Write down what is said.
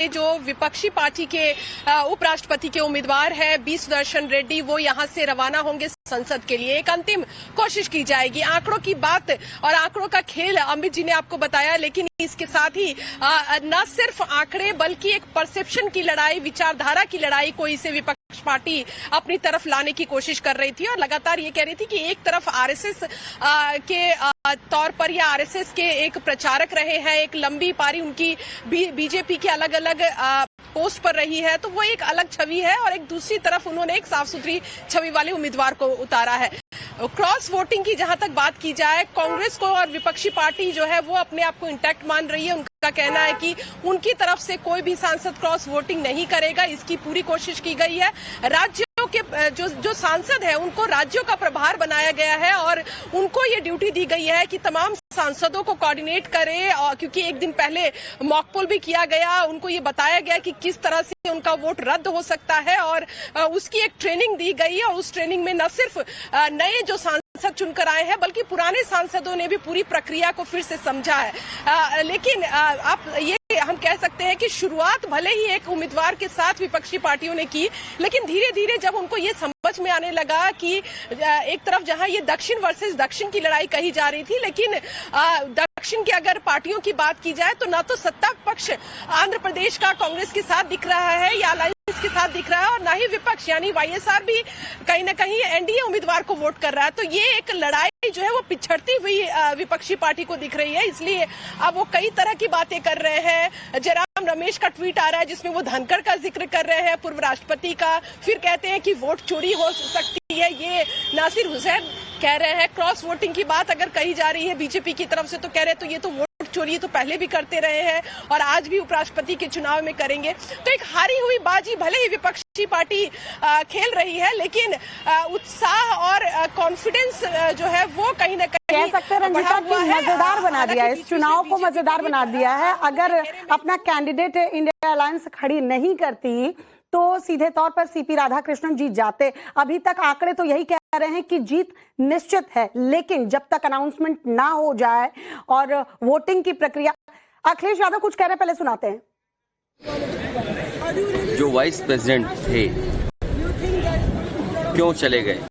जो विपक्षी पार्टी के उपराष्ट्रपति के उम्मीदवार है बी सुदर्शन रेड्डी, वो यहां से रवाना होंगे संसद के लिए। एक अंतिम कोशिश की जाएगी। आंकड़ों की बात और आंकड़ों का खेल अमित जी ने आपको बताया, लेकिन इसके साथ ही न सिर्फ आंकड़े बल्कि एक परसेप्शन की लड़ाई, विचारधारा की लड़ाई कोई से विपक्ष पार्टी अपनी तरफ लाने की कोशिश कर रही थी और लगातार ये कह रही थी कि एक तरफ आरएसएस के तौर पर या आरएसएस के एक प्रचारक रहे हैं, एक लंबी पारी उनकी बीजेपी के अलग अलग पोस्ट पर रही है, तो वो एक अलग छवि है और एक दूसरी तरफ उन्होंने एक साफ सुथरी छवि वाले उम्मीदवार को उतारा है। क्रॉस वोटिंग की जहां तक बात की जाए, कांग्रेस को और विपक्षी पार्टी जो है वो अपने आप को इंटैक्ट मान रही है। उनका कहना है कि उनकी तरफ से कोई भी सांसद क्रॉस वोटिंग नहीं करेगा, इसकी पूरी कोशिश की गई है। राज्यों के जो सांसद है उनको राज्यों का प्रभार बनाया गया है और उनको ये ड्यूटी दी गई है कि तमाम सांसदों को कोऑर्डिनेट करे, और क्योंकि एक दिन पहले मॉकपोल भी किया गया, उनको ये बताया गया कि किस तरह से उनका वोट रद्द हो सकता है और उसकी एक ट्रेनिंग दी गई है। और उस ट्रेनिंग में न सिर्फ नए जो सांसद चुनकर आए हैं बल्कि पुराने सांसदों ने भी पूरी प्रक्रिया को फिर से समझा है। लेकिन आप ये हम कह सकते हैं कि शुरुआत भले ही एक उम्मीदवार के साथ विपक्षी पार्टियों ने की, लेकिन धीरे धीरे जब उनको ये समझ में आने लगा कि एक तरफ जहां ये दक्षिण वर्सेस दक्षिण की लड़ाई कही जा रही थी, लेकिन दक्षिण की अगर पार्टियों की बात की जाए तो ना तो सत्ता पक्ष आंध्र प्रदेश का कांग्रेस के साथ दिख रहा है या अलायंस के साथ दिख रहा है, और ना ही विपक्ष यानी वाईएसआर भी कहीं ना कहीं एनडीए उम्मीदवार को वोट कर रहा है। तो ये एक लड़ाई जो है वो पिछड़ती हुई विपक्षी पार्टी को दिख रही है, इसलिए अब वो कई तरह की बातें कर रहे हैं। जयराम रमेश का ट्वीट आ रहा है जिसमें वो धनखड़ का जिक्र कर रहे हैं, पूर्व राष्ट्रपति का, फिर कहते हैं कि वोट चोरी हो सकती है, ये नासिर हुसैन कह रहे हैं। क्रॉस वोटिंग की बात अगर कही जा रही है बीजेपी की तरफ से तो कह रहे हैं तो ये तो वोट चोरी तो पहले भी करते रहे हैं और आज भी उपराष्ट्रपति के चुनाव में करेंगे। तो एक हारी हुई बाजी भले ही विपक्षी पार्टी खेल रही है, लेकिन उत्साह और कॉन्फिडेंस जो है वो कहीं ना कहीं कह सकते हैं रंजिता की मजेदार बना दिया है, इस चुनाव को मजेदार बना दिया है। अगर अपना कैंडिडेट इंडिया अलायंस खड़ी नहीं करती तो सीधे तौर पर सीपी राधाकृष्णन जीत जाते। अभी तक आंकड़े तो यही कह रहे हैं कि जीत निश्चित है, लेकिन जब तक अनाउंसमेंट ना हो जाए और वोटिंग की प्रक्रिया। अखिलेश यादव कुछ कह रहे हैं, पहले सुनाते हैं। जो वाइस प्रेसिडेंट थे क्यों चले गए?